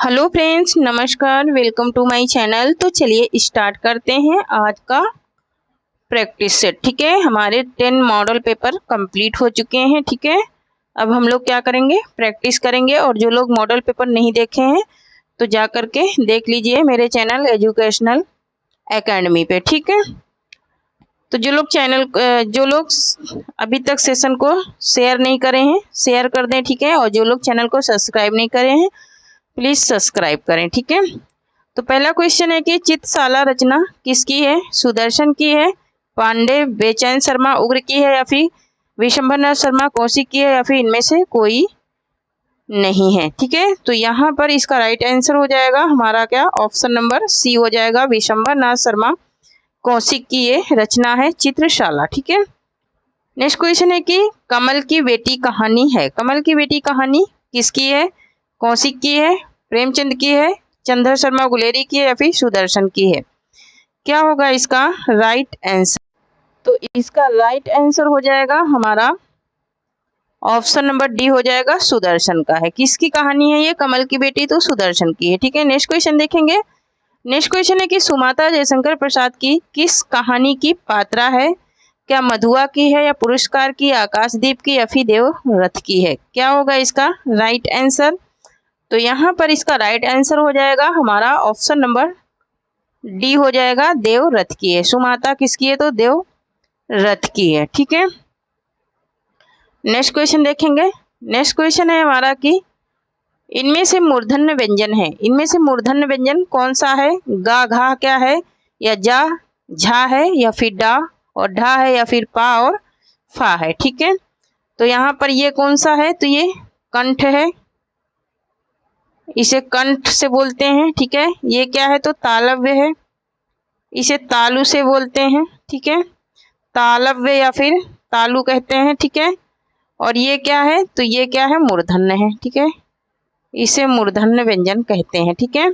Hello friends, नमस्कार, welcome to my channel. तो चलिए स्टार्ट करते हैं आज का प्रैक्टिस सेट। ठीक है, हमारे 10 मॉडल पेपर कंप्लीट हो चुके हैं। ठीक है, अब हम लोग क्या करेंगे, प्रैक्टिस करेंगे। और जो लोग मॉडल पेपर नहीं देखे हैं तो जा करके देख लीजिए मेरे चैनल एजुकेशनल एकेडमी पे। ठीक है, तो जो लोग अभी तक सेशन को शेयर नहीं करे हैं शेयर कर दें। ठीक है, और जो लोग चैनल को सब्सक्राइब नहीं करे हैं प्लीज़ सब्सक्राइब करें। ठीक है, तो पहला क्वेश्चन है कि चित्रशाला रचना किसकी है? सुदर्शन की है, पांडे बेचैन शर्मा उग्र की है, या फिर विशंभरनाथ शर्मा कौशिक की है, या फिर इनमें से कोई नहीं है। ठीक है, तो यहाँ पर इसका राइट आंसर हो जाएगा हमारा क्या, ऑप्शन नंबर सी हो जाएगा, विशंभरनाथ शर्मा कौशिक की ये रचना है चित्रशाला। ठीक है, नेक्स्ट क्वेश्चन है कि कमल की बेटी कहानी है। कमल की बेटी कहानी किसकी है? कौशिक की है, प्रेमचंद की है, चंद्र शर्मा गुलेरी की है, या फिर सुदर्शन की है? क्या होगा इसका राइट आंसर? तो इसका राइट आंसर हो जाएगा हमारा ऑप्शन नंबर डी हो जाएगा, सुदर्शन का है। किसकी कहानी है ये? कमल की बेटी, तो सुदर्शन की है। ठीक है, नेक्स्ट क्वेश्चन देखेंगे। नेक्स्ट क्वेश्चन है कि सुमाता जयशंकर प्रसाद की किस कहानी की पात्रा है? क्या मधुआ की है, या पुरस्कार की, आकाशदीप की, या फिर देवरथ की है? क्या होगा इसका राइट आंसर? तो यहाँ पर इसका राइट आंसर हो जाएगा हमारा ऑप्शन नंबर डी हो जाएगा, देवरथ की है। सुमाता किसकी है? तो देवरथ की है। ठीक है, नेक्स्ट क्वेश्चन देखेंगे। नेक्स्ट क्वेश्चन है हमारा कि इनमें से मूर्धन्य व्यंजन है। इनमें से मूर्धन्य व्यंजन कौन सा है? गा घा क्या है, या जा झा है, या फिर डा और ढा है, या फिर पा और फा है? ठीक है, तो यहाँ पर ये कौन सा है? तो ये कंठ है, इसे कंठ से बोलते हैं। ठीक है, ये क्या है? तो तालव्य है, इसे तालु से बोलते हैं। ठीक है, तालव्य या फिर तालु कहते हैं। ठीक है, और ये क्या है? तो ये क्या है? मूर्धन्य है। ठीक है, इसे मूर्धन्य व्यंजन कहते हैं। ठीक है,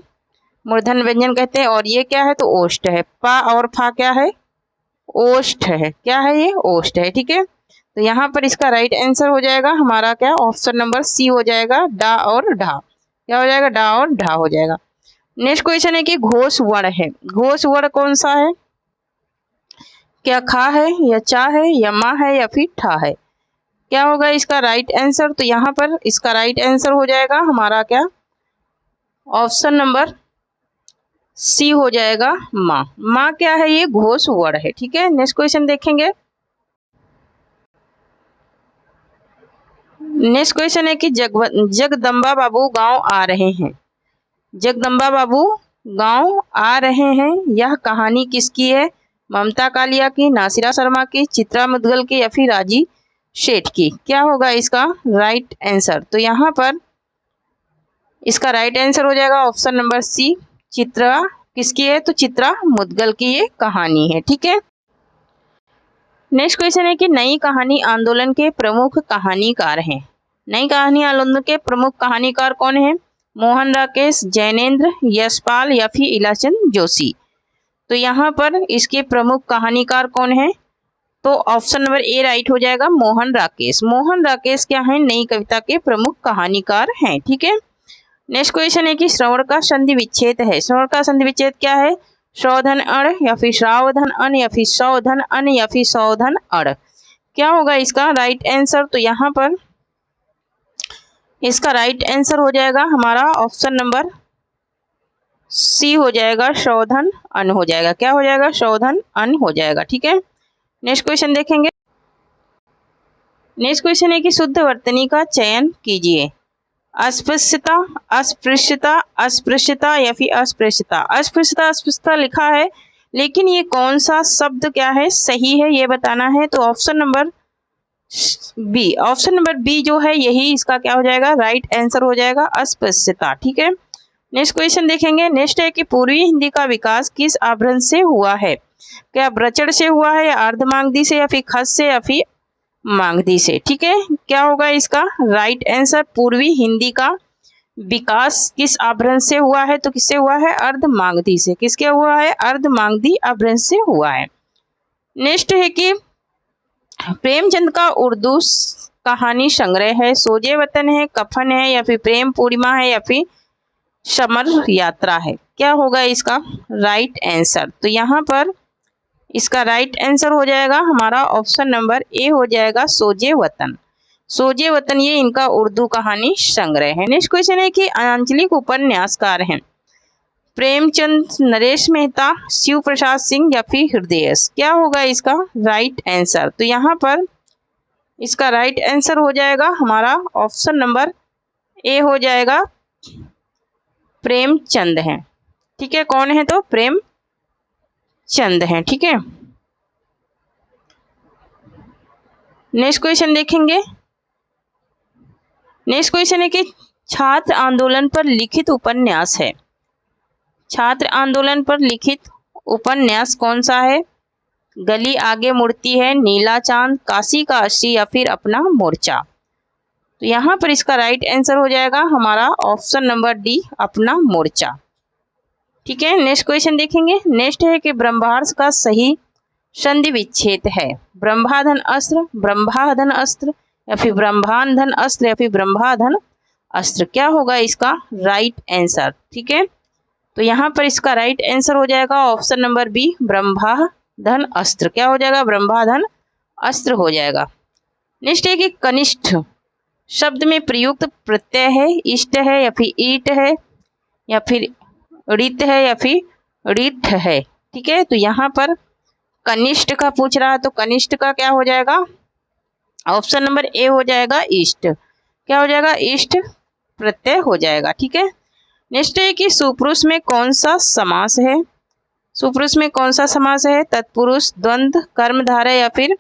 मूर्धन्य व्यंजन कहते हैं। और ये क्या है? तो ओष्ठ है। पा और फा क्या है? ओष्ठ है। क्या है ये? ओष्ठ है। ठीक है, तो यहाँ पर इसका राइट आंसर हो जाएगा हमारा क्या, ऑप्शन नंबर सी हो जाएगा, डा और ढा। क्या हो जाएगा? डा और ढा हो जाएगा। नेक्स्ट क्वेश्चन है कि घोष वर्ण है। घोष वर्ण कौन सा है? क्या खा है, या चा है, या मा है, या फिर ठा है? क्या होगा इसका राइट आंसर? तो यहाँ पर इसका राइट आंसर हो जाएगा हमारा क्या, ऑप्शन नंबर सी हो जाएगा, माँ। माँ क्या है? ये घोष वर्ण है। ठीक है, नेक्स्ट क्वेश्चन देखेंगे। नेक्स्ट क्वेश्चन है कि जगदम्बा बाबू गांव आ रहे हैं। जगदम्बा बाबू गांव आ रहे हैं, यह कहानी किसकी है? ममता कालिया की, नासिरा शर्मा की, चित्रा मुदगल की, या फिर राजी शेठ की? क्या होगा इसका राइट आंसर? तो यहाँ पर इसका राइट आंसर हो जाएगा ऑप्शन नंबर सी, चित्रा किसकी है? तो चित्रा मुदगल की ये कहानी है। ठीक है, नेक्स्ट क्वेश्चन है कि नई कहानी आंदोलन के प्रमुख कहानीकार हैं। नई कहानी आंदोलन के प्रमुख कहानीकार कौन है? मोहन राकेश, जैनेन्द्र, यशपाल, या फिर इलाचंद जोशी? तो यहाँ पर इसके प्रमुख कहानीकार कौन है? तो ऑप्शन नंबर ए राइट हो जाएगा, मोहन राकेश। मोहन राकेश क्या है? नई कविता के प्रमुख कहानीकार हैं। ठीक है, नेक्स्ट क्वेश्चन है कि श्रवण का संधि विच्छेद है। श्रवण का संधि विच्छेद क्या है? सौधन अण, या फिर सावधन अन, या फिर सौधन अन, या फिर सौधन अड़? क्या होगा इसका राइट आंसर? तो यहाँ पर इसका राइट आंसर हो जाएगा हमारा ऑप्शन नंबर सी हो जाएगा, सौधन अन हो जाएगा। क्या हो जाएगा? सौधन अन हो जाएगा। ठीक है, नेक्स्ट क्वेश्चन देखेंगे। नेक्स्ट क्वेश्चन है कि शुद्ध वर्तनी का चयन कीजिए। अस्पृश्यता, अस्पृश्यता, अस्पृश्यता, या फिर अस्पृश्यता? अस्पृश्यता अस्पृश्यता लिखा है, लेकिन ये कौन सा शब्द क्या है सही है ये बताना है। तो option number B, option number B जो है यही इसका क्या हो जाएगा, राइट आंसर हो जाएगा, अस्पृश्यता। ठीक है, नेक्स्ट क्वेश्चन देखेंगे। नेक्स्ट है कि पूर्वी हिंदी का विकास किस आभरण से हुआ है? क्या ब्रचड़ से हुआ है, या अर्धमागधी से, या फिर खस से, या फिर मागधी से? ठीक है, क्या होगा इसका राइट आंसर? पूर्वी हिंदी का विकास किस आभरण से हुआ है? तो किससे हुआ है? अर्धमागधी से। किसके हुआ है? अर्धमागधी आभरण से हुआ है। नेक्स्ट है कि प्रेमचंद का उर्दू कहानी संग्रह है। सोजे वतन है, कफन है, या फिर प्रेम पूर्णिमा है, या फिर समर यात्रा है। क्या होगा इसका राइट आंसर? तो यहाँ पर इसका राइट आंसर हो जाएगा हमारा ऑप्शन नंबर ए हो जाएगा सोजे वतन। सोजे वतन ये इनका उर्दू कहानी संग्रह है। नेक्स्ट क्वेश्चन है कि आंचलिक उपन्यासकार हैं प्रेमचंद, नरेश मेहता, शिव प्रसाद सिंह या फिर हृदय। क्या होगा इसका राइट आंसर? तो यहाँ पर इसका राइट आंसर हो जाएगा हमारा ऑप्शन नंबर ए हो जाएगा प्रेमचंद हैं। ठीक है, कौन है? तो प्रेमचंद हैं। ठीक है, नेक्स्ट क्वेश्चन देखेंगे। नेक्स्ट क्वेश्चन है कि छात्र आंदोलन पर लिखित उपन्यास है। छात्र आंदोलन पर लिखित उपन्यास कौन सा है? गली आगे मुड़ती है, नीला चांद, काशी का अस्सी या फिर अपना मोर्चा। तो यहाँ पर इसका राइट आंसर हो जाएगा हमारा ऑप्शन नंबर डी अपना मोर्चा। ठीक है, नेक्स्ट क्वेश्चन देखेंगे। नेक्स्ट है कि ब्रह्मास्त्र का सही संधि विच्छेद है। ब्रह्माधन अस्त्र, ब्रह्माधन अस्त्र या फिर ब्रह्मांधन अस्त्र या फिर ब्रह्माधन अस्त्र। क्या होगा इसका राइट आंसर? ठीक है, तो यहाँ पर इसका राइट आंसर हो जाएगा ऑप्शन नंबर बी ब्रह्माधन अस्त्र। क्या हो जाएगा? ब्रह्माधन अस्त्र हो जाएगा। नेक्स्ट है कि कनिष्ठ शब्द में प्रयुक्त प्रत्यय है, इष्ट है या फिर ईट है या फिर ऋत है या फिर ऋत है। ठीक है, तो यहाँ पर कनिष्ठ का पूछ रहा है तो कनिष्ठ का क्या हो जाएगा? ऑप्शन नंबर ए हो जाएगा इष्ट। क्या हो जाएगा? इष्ट प्रत्यय हो जाएगा। ठीक है, नेक्स्ट है कि सुपुरुष में कौन सा समास है? सुपुरुष में कौन सा समास है? तत्पुरुष, द्वंद्व, कर्मधारय या फिर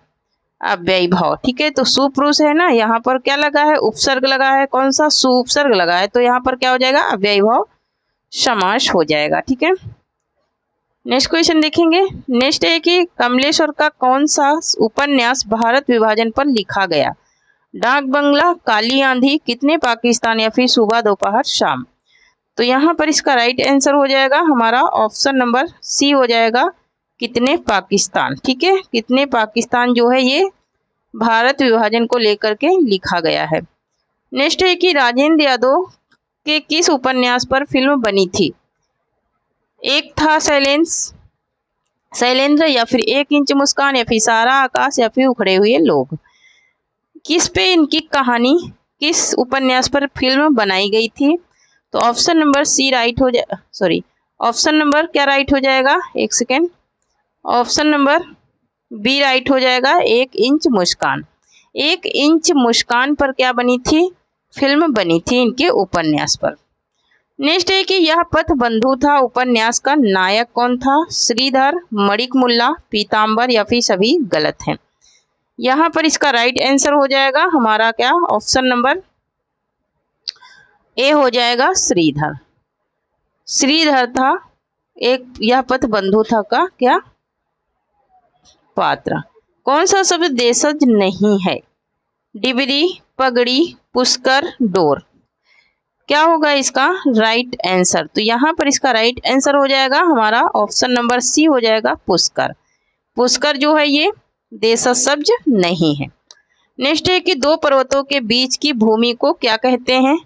अव्ययी भाव। ठीक है, तो सुपुरुष है ना, यहाँ पर क्या लगा है? उपसर्ग लगा है। कौन सा? सुपसर्ग लगा है, तो यहाँ पर क्या हो जाएगा? अव्ययी भाव समास हो जाएगा। ठीक है, नेक्स्ट क्वेश्चन देखेंगे। नेक्स्ट है कि कमलेश्वर का कौन सा उपन्यास भारत विभाजन पर लिखा गया? डाक बंगला, काली आंधी, कितने पाकिस्तान या फिर सुबह दोपहर शाम। तो यहाँ पर इसका राइट आंसर हो जाएगा हमारा ऑप्शन नंबर सी हो जाएगा कितने पाकिस्तान। ठीक है, कितने पाकिस्तान जो है ये भारत विभाजन को लेकर के लिखा गया है। नेक्स्ट है कि राजेंद्र यादव के किस उपन्यास पर फिल्म बनी थी? एक था शैलेंद्र या फिर एक इंच मुस्कान या फिर सारा आकाश या फिर उखड़े हुए लोग। किस पे इनकी कहानी, किस उपन्यास पर फिल्म बनाई गई थी? तो ऑप्शन नंबर सी राइट हो जाए, सॉरी ऑप्शन नंबर क्या राइट हो जाएगा? एक second, option number B right हो जाएगा एक इंच मुस्कान। एक इंच मुस्कान पर क्या बनी थी? फिल्म बनी थी इनके उपन्यास पर। नेक्स्ट है कि यह पथ बंधु था उपन्यास का नायक कौन था? श्रीधर, मणिक मुल्ला, पीताम्बर या फिर सभी गलत हैं। यहाँ पर इसका राइट आंसर हो जाएगा हमारा क्या? ऑप्शन नंबर ए हो जाएगा श्रीधर। श्रीधर था एक यह पथ बंधु था का क्या पात्र। कौन सा शब्द देशज नहीं है? डिबरी, पगड़ी, पुष्कर, डोर। क्या होगा इसका राइट आंसर? तो यहाँ पर इसका राइट आंसर हो जाएगा हमारा ऑप्शन नंबर सी हो जाएगा पुष्कर। पुष्कर जो है ये देशज शब्द नहीं है। नेक्स्ट है कि दो पर्वतों के बीच की भूमि को क्या कहते हैं?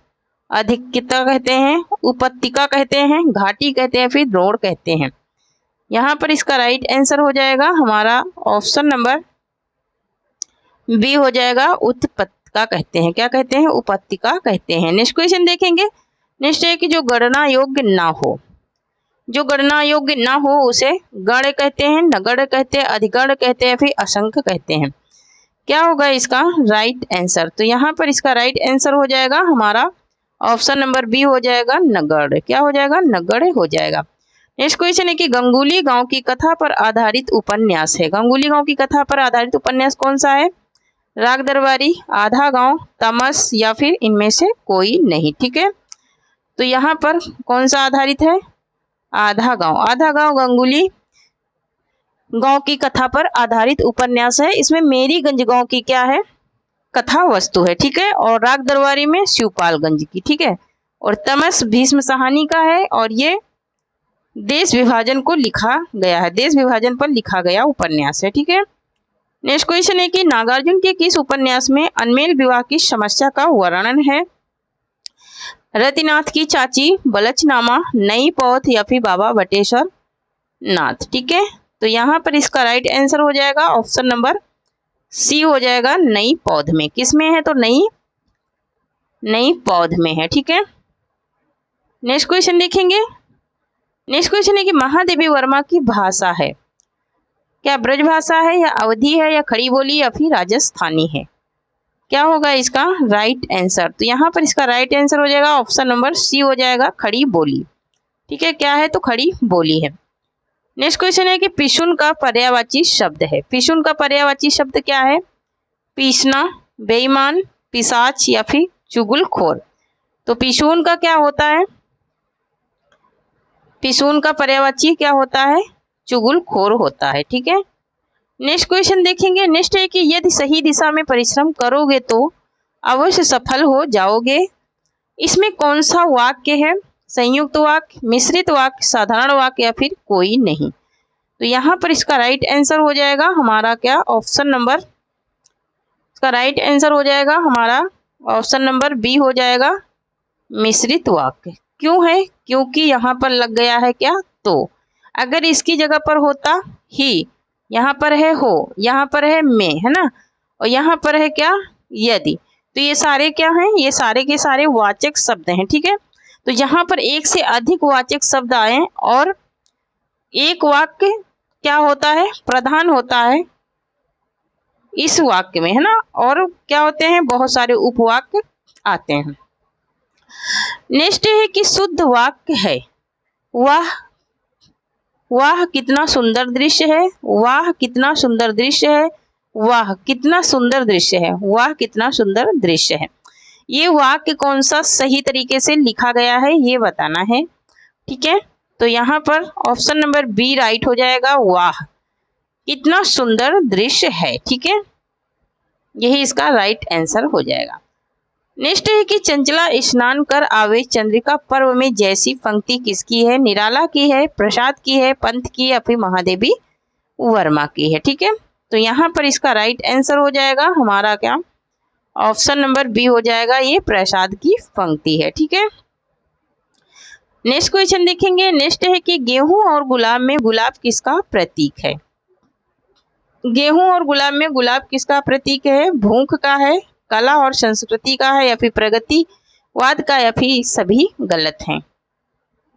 अधिकता कहते हैं, उपत्यका कहते हैं, घाटी कहते हैं, फिर द्रोण कहते हैं। यहाँ पर इसका राइट आंसर हो जाएगा हमारा ऑप्शन नंबर बी हो जाएगा उपत्यका कहते हैं। क्या कहते हैं? उपत्यका कहते हैं। नेक्स्ट क्वेश्चन देखेंगे। नेक्स्ट है कि जो गणना योग्य ना हो, जो गणना योग्य ना हो उसे गण कहते हैं, नगण कहते हैं, अधिगण कहते हैं, फिर असंख्य कहते हैं। क्या होगा इसका राइट आंसर? तो यहाँ पर इसका राइट आंसर हो जाएगा हमारा ऑप्शन नंबर बी हो जाएगा नगड़। क्या हो जाएगा? नगड़ हो जाएगा। नेक्स्ट क्वेश्चन है कि गंगुली गांव की कथा पर आधारित उपन्यास है। गंगुली गांव की कथा पर आधारित उपन्यास कौन सा है? राग दरबारी, आधा गांव, तमस या फिर इनमें से कोई नहीं। ठीक है, तो यहाँ पर कौन सा आधारित है? आधा गांव। आधा गांव गंगुली गांव की कथा पर आधारित उपन्यास है। इसमें मेरीगंज गांव की क्या है? कथा वस्तु है। ठीक है, और राग दरबारी में शिवपालगंज की। ठीक है, और तमस भीष्म साहनी का है और ये देश विभाजन को लिखा गया है, देश विभाजन पर लिखा गया उपन्यास है। ठीक है, नेक्स्ट क्वेश्चन है कि नागार्जुन के किस उपन्यास में अनमेल विवाह की समस्या का वर्णन है? रतिनाथ की चाची, बलचनामा, नई पौध या फिर बाबा बटेश्वर नाथ। ठीक है, तो यहाँ पर इसका राइट आंसर हो जाएगा ऑप्शन नंबर सी हो जाएगा, नई पौध में। किस में है? तो नई पौध में है। ठीक है, नेक्स्ट क्वेश्चन देखेंगे। नेक्स्ट क्वेश्चन है कि महादेवी वर्मा की भाषा है क्या ब्रज भाषा है या अवधी है या खड़ी बोली या फिर राजस्थानी है? क्या होगा इसका राइट आंसर? तो यहाँ पर इसका राइट आंसर हो जाएगा ऑप्शन नंबर सी हो जाएगा, खड़ी बोली। ठीक है, क्या है? तो खड़ी बोली है। नेक्स्ट क्वेश्चन है कि पिशुन का पर्यायवाची शब्द है। पिशुन का पर्यायवाची शब्द क्या है? पीसना, बेईमान, पिशाच या फिर चुगलखोर। तो पिशुन का क्या होता है? पिशुन का पर्यायवाची क्या होता है? चुगलखोर होता है। ठीक है, नेक्स्ट क्वेश्चन देखेंगे। नेक्स्ट है कि यदि सही दिशा में परिश्रम करोगे तो अवश्य सफल हो जाओगे। इसमें कौन सा वाक्य है? संयुक्त वाक्य, मिश्रित वाक्य, साधारण वाक्य या फिर कोई नहीं। तो यहाँ पर इसका राइट आंसर हो जाएगा हमारा क्या? ऑप्शन नंबर, इसका राइट आंसर हो जाएगा हमारा ऑप्शन नंबर बी हो जाएगा, मिश्रित वाक्य। क्यों है? क्योंकि यहाँ पर लग गया है क्या? तो अगर इसकी जगह पर होता ही, यहाँ पर है हो, यहाँ पर है में, है ना, और यहाँ पर है क्या? यदि। तो ये सारे क्या हैं? ये सारे के सारे वाचक शब्द हैं। ठीक है, तो यहाँ पर एक से अधिक वाचक शब्द आए और एक वाक्य क्या होता है? प्रधान होता है इस वाक्य में, है ना, और क्या होते हैं? बहुत सारे उपवाक्य आते हैं। नेक्स्ट है कि शुद्ध वाक्य है वाह कितना सुंदर दृश्य है, वाह कितना सुंदर दृश्य है, वाह कितना सुंदर दृश्य है, वाह कितना सुंदर दृश्य है। ये वाक्य कौन सा सही तरीके से लिखा गया है ये बताना है। ठीक है, तो यहाँ पर ऑप्शन नंबर बी राइट हो जाएगा, वाह कितना सुंदर दृश्य है। ठीक है, यही इसका राइट आंसर हो जाएगा। नेक्स्ट है कि चंचला स्नान कर आवे चंद्रिका पर्व में जैसी पंक्ति किसकी है? निराला की है, प्रसाद की है, पंत की या फिर महादेवी वर्मा की है। ठीक है, तो यहाँ पर इसका राइट आंसर हो जाएगा हमारा क्या? ऑप्शन नंबर बी हो जाएगा, ये प्रसाद की पंक्ति है। ठीक है, नेक्स्ट क्वेश्चन देखेंगे। नेक्स्ट है कि गेहूं और गुलाब में गुलाब किसका प्रतीक है? गेहूं और गुलाब में गुलाब किसका प्रतीक है? भूख का है, कला और संस्कृति का है या फिर प्रगतिवाद का या फिर सभी गलत हैं?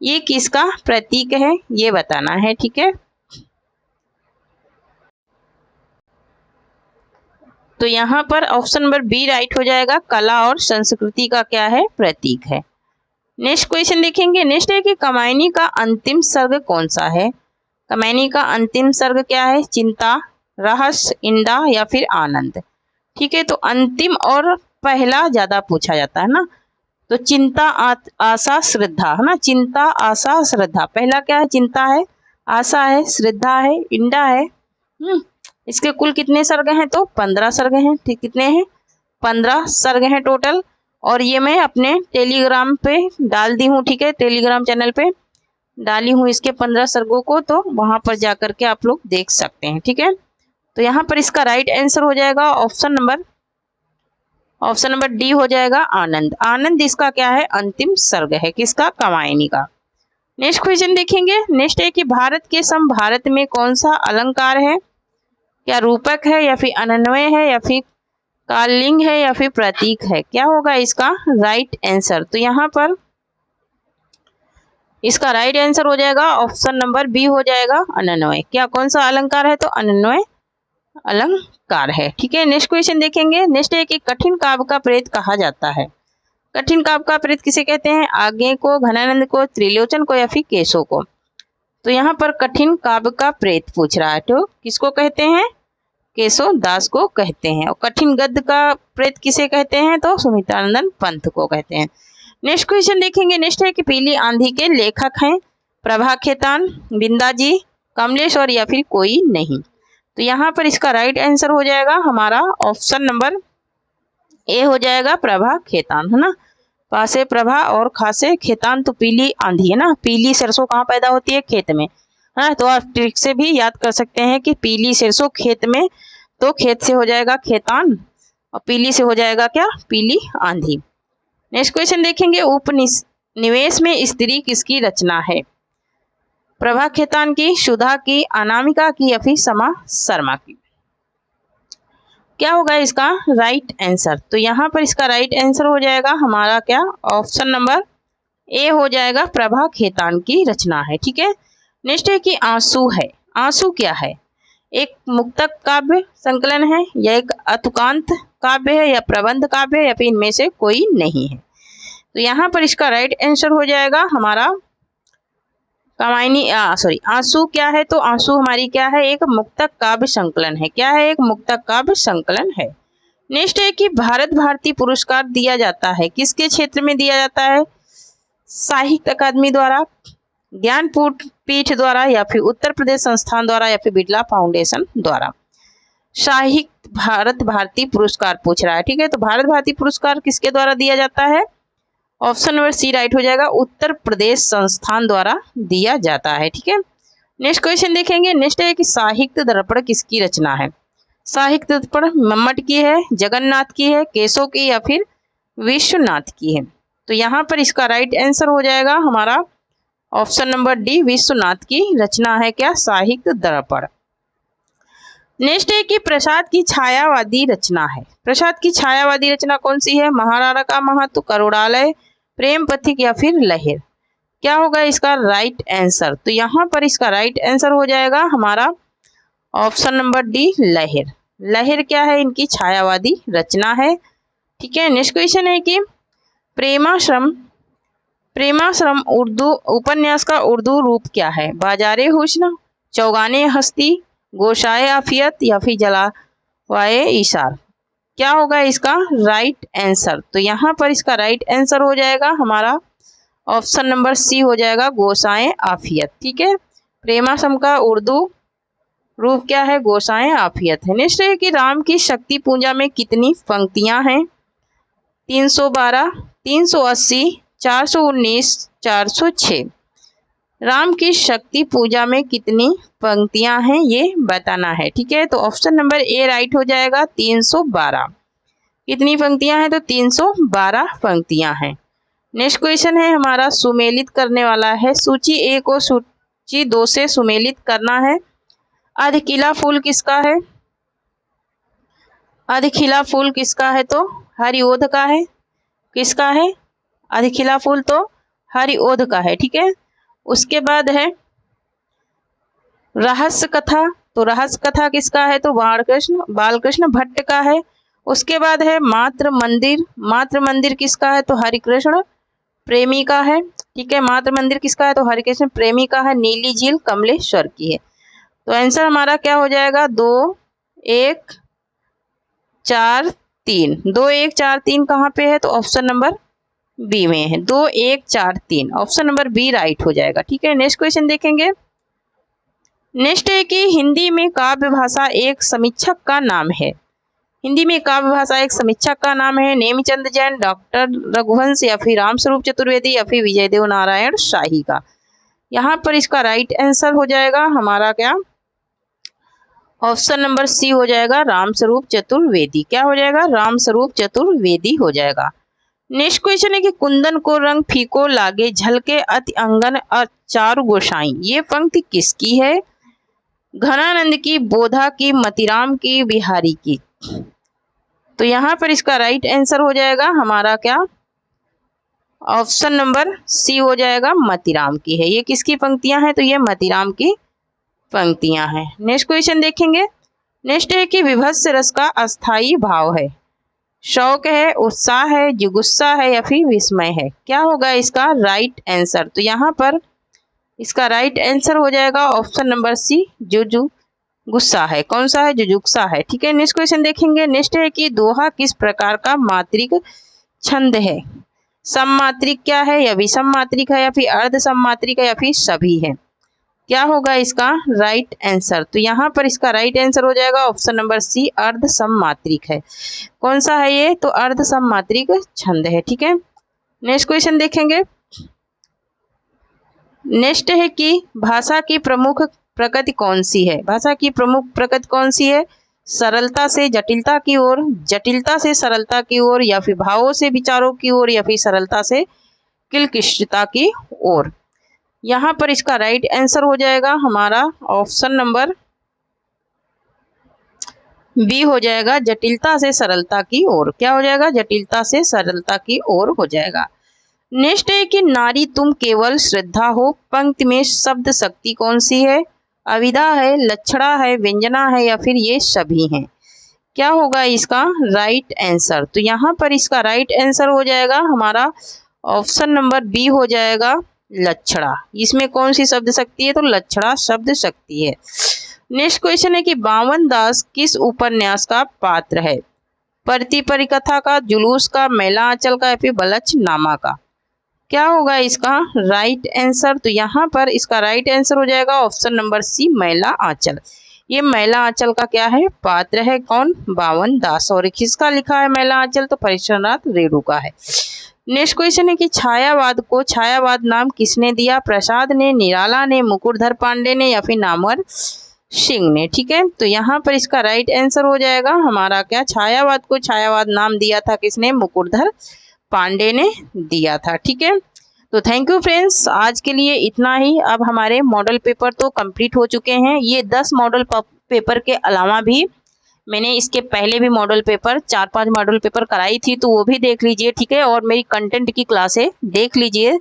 ये किसका प्रतीक है ये बताना है। ठीक है, तो यहाँ पर ऑप्शन नंबर बी राइट हो जाएगा, कला और संस्कृति का क्या है? प्रतीक है। नेक्स्ट क्वेश्चन देखेंगे। नेक्स्ट है कि कामायनी का अंतिम सर्ग कौन सा है? कामायनी का अंतिम सर्ग क्या है? चिंता, रहस्य, इंदा या फिर आनंद। ठीक है, तो अंतिम और पहला ज्यादा पूछा जाता है ना, तो चिंता, आशा, श्रद्धा, है ना, चिंता, आशा, श्रद्धा। पहला क्या है? चिंता है, आशा है, श्रद्धा है, इंडा है। इसके कुल कितने सर्ग हैं? तो 15 सर्ग हैं। ठीक, कितने हैं? 15 सर्ग हैं टोटल, और ये मैं अपने टेलीग्राम पे डाल दी हूँ। ठीक है, टेलीग्राम चैनल पे डाली हूँ इसके 15 सर्गों को, तो वहां पर जाकर के आप लोग देख सकते हैं। ठीक है, तो यहाँ पर इसका राइट आंसर हो जाएगा ऑप्शन नंबर डी हो जाएगा, आनंद। आनंद इसका क्या है? अंतिम सर्ग है। किसका? कामायनी का। नेक्स्ट क्वेश्चन देखेंगे। नेक्स्ट है कि भारत के सम भारत में कौन सा अलंकार है? क्या रूपक है या फिर अनन्वय है या फिर कालिंग है या फिर प्रतीक है? क्या होगा इसका राइट आंसर? तो यहाँ पर इसका राइट आंसर हो जाएगा ऑप्शन नंबर बी हो जाएगा, अनन्वय। क्या कौन सा अलंकार है? तो अनन्वय अलंकार है। ठीक है, नेक्स्ट क्वेश्चन देखेंगे। नेक्स्ट है कि कठिन काव्य का प्रेत कहा जाता है। कठिन काव्य का प्रेत किसे कहते हैं? आज्ञे को, घनानंद को, त्रिलोचन को या फिर केशव को? तो यहाँ पर कठिन काव्य का प्रेत पूछ रहा है, तो किसको कहते हैं? केशव दास को कहते हैं। और कठिन गद्य का प्रेत किसे कहते हैं? तो सुमित्रानंद पंत को कहते हैं। नेक्स्ट क्वेश्चन देखेंगे। नेक्स्ट है कि पीली आंधी के लेखक हैं प्रभा खेतान, बिंदा जी, कमलेश और या फिर कोई नहीं। तो यहाँ पर इसका राइट आंसर हो जाएगा हमारा ऑप्शन नंबर ए हो जाएगा, प्रभा खेतान, है ना। पासे प्रभा और खासे खेतान, तो पीली आंधी है ना। पीली सरसों कहाँ पैदा होती है? खेत में, है ना। तो आप ट्रिक से भी याद कर सकते हैं कि पीली सरसों खेत में, तो खेत से हो जाएगा खेतान और पीली से हो जाएगा क्या? पीली आंधी। नेक्स्ट क्वेश्चन देखेंगे, उपनिवेश में स्त्री किसकी रचना है? प्रभा खेतान की, सुधा की, अनामिका की या फिर समा शर्मा की? क्या होगा इसका राइट आंसर? तो यहाँ पर इसका राइट आंसर हो जाएगा हमारा क्या, ऑप्शन नंबर ए हो जाएगा, प्रभा खेतान की रचना है। ठीक है, नेक्स्ट है कि आंसू है। आंसू क्या है? एक मुक्तक काव्य संकलन है, या एक अतुकांत काव्य है, या प्रबंध काव्य है, या फिर इनमें से कोई नहीं है? तो यहाँ पर इसका राइट आंसर हो जाएगा हमारा आंसू क्या है? तो आंसू हमारी क्या है, एक मुक्तक काव्य संकलन है। क्या है? एक मुक्तक काव्य संकलन है। नेक्स्ट है कि भारत भारती पुरस्कार दिया जाता है, किसके क्षेत्र में दिया जाता है? साहित्य अकादमी द्वारा, ज्ञानपीठ द्वारा, या फिर उत्तर प्रदेश संस्थान द्वारा, या फिर बिरला फाउंडेशन द्वारा। साहित्य भारत भारती पुरस्कार पूछ रहा है। ठीक है, तो भारत भारती पुरस्कार किसके द्वारा दिया जाता है? ऑप्शन नंबर सी राइट हो जाएगा, उत्तर प्रदेश संस्थान द्वारा दिया जाता है। ठीक है, नेक्स्ट क्वेश्चन देखेंगे। नेक्स्ट है कि साहित्य दर्पण किसकी रचना है? साहित्य दर्पण मम्मट की है, जगन्नाथ की है, केशव की, या फिर विश्वनाथ की है? तो यहाँ पर इसका राइट आंसर हो जाएगा हमारा ऑप्शन नंबर डी, विश्वनाथ की रचना है क्या, साहित्य दर्पण। नेक्स्ट है कि प्रसाद की छायावादी रचना है। प्रसाद की छायावादी रचना कौन सी है? महाराणा का महत्व, करुणालय, प्रेम पथिक, या फिर लहर? क्या होगा इसका राइट आंसर? तो यहाँ पर इसका राइट आंसर हो जाएगा हमारा ऑप्शन नंबर डी, लहर। लहर क्या है? इनकी छायावादी रचना है। ठीक है, नेक्स्ट क्वेश्चन है कि प्रेमाश्रम उर्दू उपन्यास का उर्दू रूप क्या है? बाजारे हुस्न, चौगाने हस्ती, गोशाए आफियत, या फिर जलावाए इशार? क्या होगा इसका राइट आंसर? तो यहाँ पर इसका राइट आंसर हो जाएगा हमारा ऑप्शन नंबर सी हो जाएगा, गोशाए आफियत। ठीक है, प्रेमाश्रम का उर्दू रूप क्या है? गोशाए आफियत है। नेक्स्ट है कि राम की शक्ति पूजा में कितनी पंक्तियां हैं? 312, 380, 419, 406? राम की शक्ति पूजा में कितनी पंक्तियां हैं ये बताना है। ठीक है, तो ऑप्शन नंबर ए राइट हो जाएगा, 312। कितनी पंक्तियां हैं? तो 312 पंक्तियां हैं। नेक्स्ट क्वेश्चन है हमारा, सुमेलित करने वाला है। सूची ए को सूची 2 से सुमेलित करना है। अधखिला फूल किसका है? अधखिला फूल किसका है? तो हरिओध का है। किसका है? अधखिला फूल तो हरिओध का है। ठीक है, उसके बाद है रहस्य कथा। तो रहस्य कथा किसका है? तो बालकृष्ण भट्ट का है। उसके बाद है मातृ मंदिर। मातृ मंदिर किसका है? तो हरिकृष्ण प्रेमी का है। ठीक है, मातृ मंदिर किसका है? तो हरिकृष्ण प्रेमी का है। नीली झील कमलेश्वर की है। तो आंसर हमारा क्या हो जाएगा? 2, 1, 4, 3। 2, 1, 4, 3 कहाँ पे है? तो ऑप्शन नंबर बी में है। 2, 1, 4, 3 ऑप्शन नंबर बी राइट हो जाएगा। ठीक है, नेक्स्ट क्वेश्चन देखेंगे। नेक्स्ट है कि हिंदी में काव्य भाषा एक समीक्षक का नाम है। हिंदी में काव्य भाषा एक समीक्षक का नाम है। नेमीचंद जैन, डॉक्टर रघुवंश, या फिर रामस्वरूप चतुर्वेदी, या फिर विजयदेव नारायण शाही का? यहाँ पर इसका राइट आंसर हो जाएगा हमारा क्या, ऑप्शन नंबर सी हो जाएगा, रामस्वरूप चतुर्वेदी। क्या हो जाएगा? रामस्वरूप चतुर्वेदी हो जाएगा। नेक्स्ट क्वेश्चन है कि कुंदन को रंग फीको लागे, झलके अति अंगन चारु गोसाई। ये पंक्ति किसकी है? घनानंद की, बोधा की, मतीराम की, बिहारी की? तो यहाँ पर इसका राइट आंसर हो जाएगा हमारा क्या, ऑप्शन नंबर सी हो जाएगा, मतीराम की है। ये किसकी पंक्तियां हैं? तो ये मतीराम की पंक्तियां हैं। नेक्स्ट क्वेश्चन देखेंगे। नेक्स्ट है कि विभत्स रस का अस्थाई भाव है। शौक है, उत्साह है, जुगुस्सा है, या फिर विस्मय है? क्या होगा इसका राइट आंसर? तो यहाँ पर इसका राइट आंसर हो जाएगा ऑप्शन नंबर सी, जुगुस्सा है। कौन सा है? जुजुक्सा है। ठीक है, नेक्स्ट क्वेश्चन देखेंगे। नेक्स्ट है कि दोहा किस प्रकार का मात्रिक छंद है? सममात्रिक क्या है, या विषम मात्रिक है, या फिर अर्ध सममात्रिक है, या फिर सभी है? क्या होगा इसका राइट आंसर? तो यहाँ पर इसका राइट आंसर हो जाएगा ऑप्शन नंबर सी, अर्ध सममात्रिक है। कौन सा है ये? तो अर्ध सममात्रिक छंद है। ठीक है, नेक्स्ट क्वेश्चन देखेंगे। नेक्स्ट है कि भाषा की प्रमुख प्रकृति कौन सी है? भाषा की प्रमुख प्रकृति कौन सी है? सरलता से जटिलता की ओर, जटिलता से सरलता की ओर, या फिर भावों से विचारों की ओर, या फिर सरलता से क्लिष्टता की ओर। यहाँ पर इसका राइट आंसर हो जाएगा हमारा ऑप्शन नंबर बी हो जाएगा, जटिलता से सरलता की ओर। क्या हो जाएगा? जटिलता से सरलता की ओर हो जाएगा। नेक्स्ट है कि नारी तुम केवल श्रद्धा हो, पंक्ति में शब्द शक्ति कौन सी है? अविदा है, लक्षणा है, व्यंजना है, या फिर ये सभी हैं। क्या होगा इसका राइट आंसर? तो यहाँ पर इसका राइट आंसर हो जाएगा हमारा ऑप्शन नंबर बी हो जाएगा, लक्षणा। इसमें कौन सी शब्द शक्ति है? तो लक्षणा शब्द शक्ति है। नेक्स्ट क्वेश्चन है कि बावन दास किस उपन्यास का पात्र है? परती परिकथा का, जुलूस का, मैला आंचल का, या फिर बलचनामा का। क्या होगा इसका राइट आंसर? तो यहाँ पर इसका राइट आंसर हो जाएगा ऑप्शन नंबर सी, मैला आंचल। ये मैला आंचल का क्या है? पात्र है। कौन? बावन दास। और किसका लिखा है मैला आंचल? तो परीक्षानाथ रेणु का है। नेक्स्ट क्वेश्चन है कि छायावाद को छायावाद नाम किसने दिया? प्रसाद ने, निराला ने, मुकुटधर पांडे ने, या फिर नामवर सिंह ने। ठीक है, तो यहाँ पर इसका राइट आंसर हो जाएगा हमारा क्या? छायावाद को छायावाद नाम दिया था किसने? मुकुटधर पांडे ने दिया था। ठीक है, तो थैंक यू फ्रेंड्स, आज के लिए इतना ही। अब हमारे मॉडल पेपर तो कंप्लीट हो चुके हैं। ये 10 मॉडल पेपर के अलावा भी मैंने इसके पहले भी मॉडल पेपर 4-5 मॉडल पेपर कराई थी, तो वो भी देख लीजिए। ठीक है, और मेरी कंटेंट की क्लासें देख लीजिए।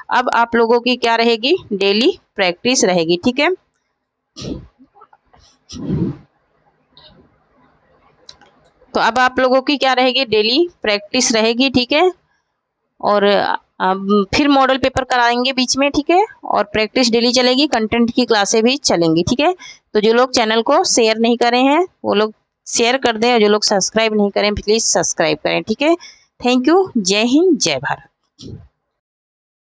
अब आप लोगों की क्या रहेगी? डेली प्रैक्टिस रहेगी। ठीक है, तो अब आप लोगों की क्या रहेगी? डेली प्रैक्टिस रहेगी। ठीक है, और अब फिर मॉडल पेपर कराएंगे बीच में। ठीक है, और प्रैक्टिस डेली चलेगी, कंटेंट की क्लासें भी चलेंगी। ठीक है, तो जो लोग चैनल को शेयर नहीं करे हैं वो लोग शेयर कर दें, और जो लोग सब्सक्राइब नहीं करें प्लीज़ सब्सक्राइब करें। ठीक है, थैंक यू। जय हिंद, जय भारत।